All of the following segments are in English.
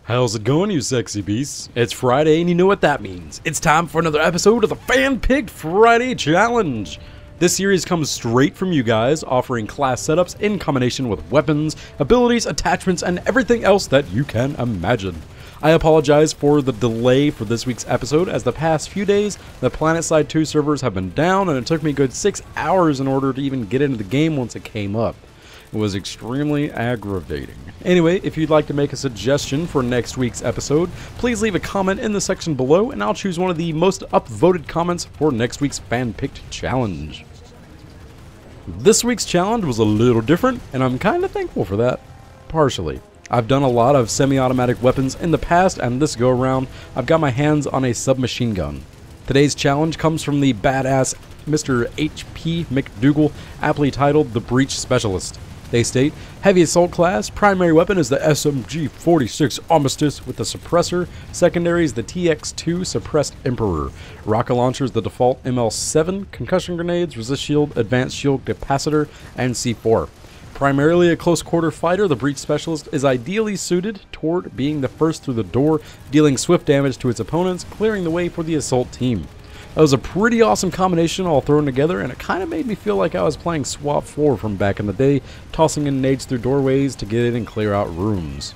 How's it going, you sexy beasts? It's Friday, and you know what that means. It's time for another episode of the Fan-Picked Friday Challenge. This series comes straight from you guys, offering class setups in combination with weapons, abilities, attachments, and everything else that you can imagine. I apologize for the delay for this week's episode, as the past few days, the Planetside 2 servers have been down, and it took me a good 6 hours in order to even get into the game once it came up. It was extremely aggravating. Anyway, if you'd like to make a suggestion for next week's episode, please leave a comment in the section below and I'll choose one of the most upvoted comments for next week's fan-picked challenge. This week's challenge was a little different, and I'm kind of thankful for that. Partially. I've done a lot of semi-automatic weapons in the past, and this go around, I've got my hands on a submachine gun. Today's challenge comes from the badass Mr. HP McDoogle, aptly titled the Breach Specialist. They state, heavy assault class, primary weapon is the SMG-46 Armistice with the suppressor, secondary is the TX-2 Suppressed Emperor, rocket launcher is the default ML7, concussion grenades, resist shield, advanced shield capacitor, and C4. Primarily a close quarter fighter, the Breach Specialist is ideally suited toward being the first through the door, dealing swift damage to its opponents, clearing the way for the assault team. That was a pretty awesome combination all thrown together, and it kind of made me feel like I was playing SWAT 4 from back in the day, tossing in nades through doorways to get in and clear out rooms.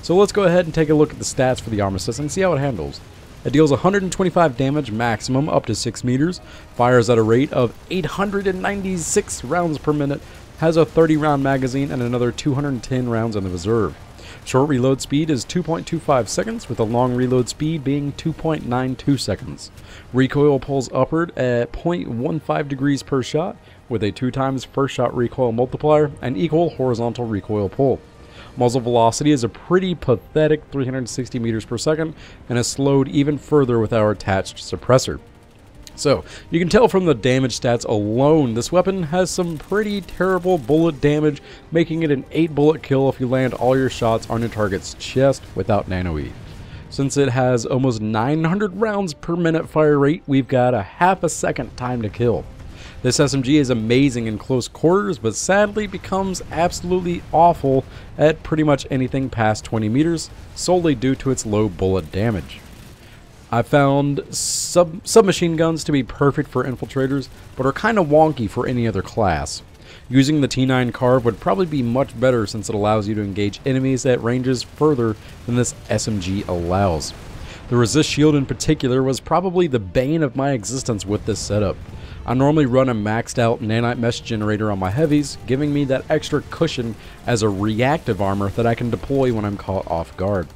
So let's go ahead and take a look at the stats for the Armistice and see how it handles. It deals 125 damage maximum up to 6 meters, fires at a rate of 896 rounds per minute, has a 30 round magazine and another 210 rounds in the reserve. Short reload speed is 2.25 seconds, with a long reload speed being 2.92 seconds. Recoil pulls upward at 0.15 degrees per shot, with a 2 times first shot recoil multiplier and equal horizontal recoil pull. Muzzle velocity is a pretty pathetic 360 meters per second, and is slowed even further with our attached suppressor. So, you can tell from the damage stats alone, this weapon has some pretty terrible bullet damage, making it an 8 bullet kill if you land all your shots on your target's chest without nano-E. Since it has almost 900 rounds per minute fire rate, we've got a half a second time to kill. This SMG is amazing in close quarters, but sadly becomes absolutely awful at pretty much anything past 20 meters, solely due to its low bullet damage. I found submachine guns to be perfect for infiltrators, but are kind of wonky for any other class. Using the T9 Carve would probably be much better, since it allows you to engage enemies at ranges further than this SMG allows. The resist shield in particular was probably the bane of my existence with this setup. I normally run a maxed out nanite mesh generator on my heavies, giving me that extra cushion as a reactive armor that I can deploy when I'm caught off guard.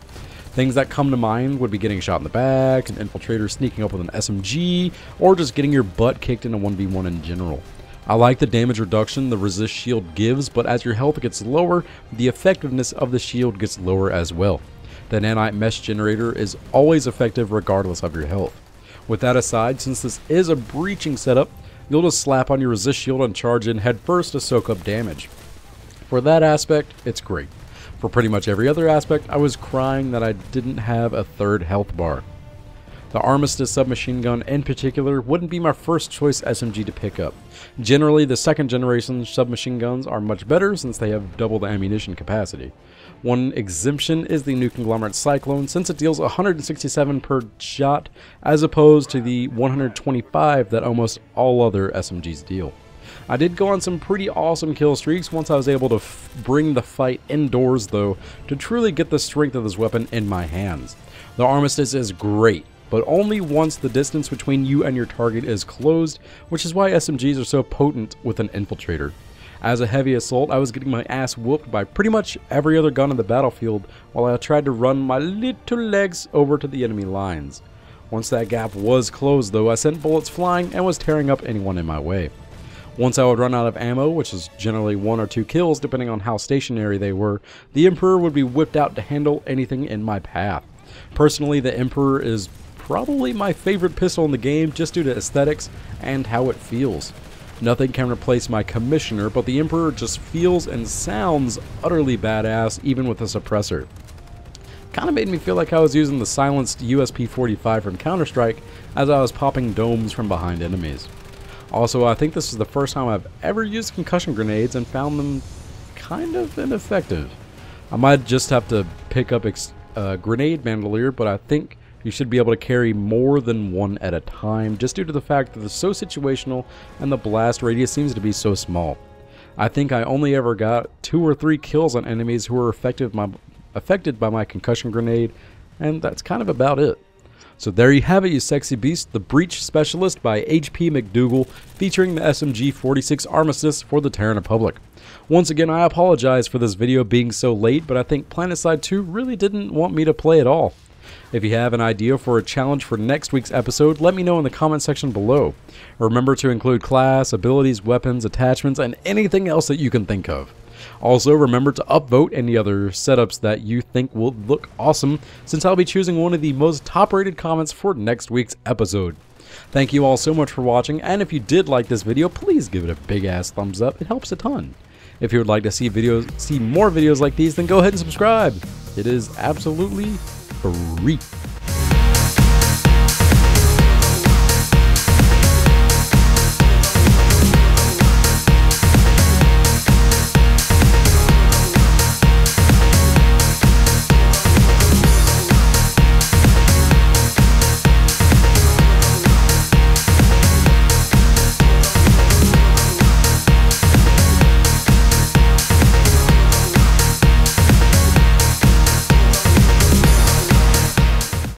Things that come to mind would be getting shot in the back, an infiltrator sneaking up with an SMG, or just getting your butt kicked in a 1v1 in general. I like the damage reduction the resist shield gives, but as your health gets lower, the effectiveness of the shield gets lower as well. The nanite mesh generator is always effective regardless of your health. With that aside, since this is a breaching setup, you'll just slap on your resist shield and charge in head first to soak up damage. For that aspect, it's great. For pretty much every other aspect, I was crying that I didn't have a third health bar. The Armistice submachine gun in particular wouldn't be my first choice SMG to pick up. Generally, the second generation submachine guns are much better since they have double the ammunition capacity. One exemption is the new Conglomerate Cyclone, since it deals 167 per shot as opposed to the 125 that almost all other SMGs deal. I did go on some pretty awesome kill streaks once I was able to bring the fight indoors though, to truly get the strength of this weapon in my hands. The Armistice is great, but only once the distance between you and your target is closed, which is why SMGs are so potent with an infiltrator. As a heavy assault, I was getting my ass whooped by pretty much every other gun in the battlefield while I tried to run my little legs over to the enemy lines. Once that gap was closed though, I sent bullets flying and was tearing up anyone in my way. Once I would run out of ammo, which is generally 1 or 2 kills depending on how stationary they were, the Emperor would be whipped out to handle anything in my path. Personally, the Emperor is probably my favorite pistol in the game just due to aesthetics and how it feels. Nothing can replace my Commissioner, but the Emperor just feels and sounds utterly badass even with a suppressor. Kinda made me feel like I was using the silenced USP-45 from Counter-Strike as I was popping domes from behind enemies. Also, I think this is the first time I've ever used concussion grenades and found them kind of ineffective. I might just have to pick up grenade bandolier, but I think you should be able to carry more than one at a time, just due to the fact that they're so situational and the blast radius seems to be so small. I think I only ever got 2 or 3 kills on enemies who were affected by my concussion grenade, and that's kind of about it. So there you have it, you sexy beast, the Breach Specialist by HP McDoogle, featuring the SMG-46 Armistice for the Terran Republic. Once again, I apologize for this video being so late, but I think Planetside 2 really didn't want me to play at all. If you have an idea for a challenge for next week's episode, let me know in the comment section below. Remember to include class, abilities, weapons, attachments, and anything else that you can think of. Also, remember to upvote any other setups that you think will look awesome, since I'll be choosing one of the most top-rated comments for next week's episode. Thank you all so much for watching, and if you did like this video, please give it a big-ass thumbs up. It helps a ton. If you would like to see more videos like these, then go ahead and subscribe. It is absolutely free.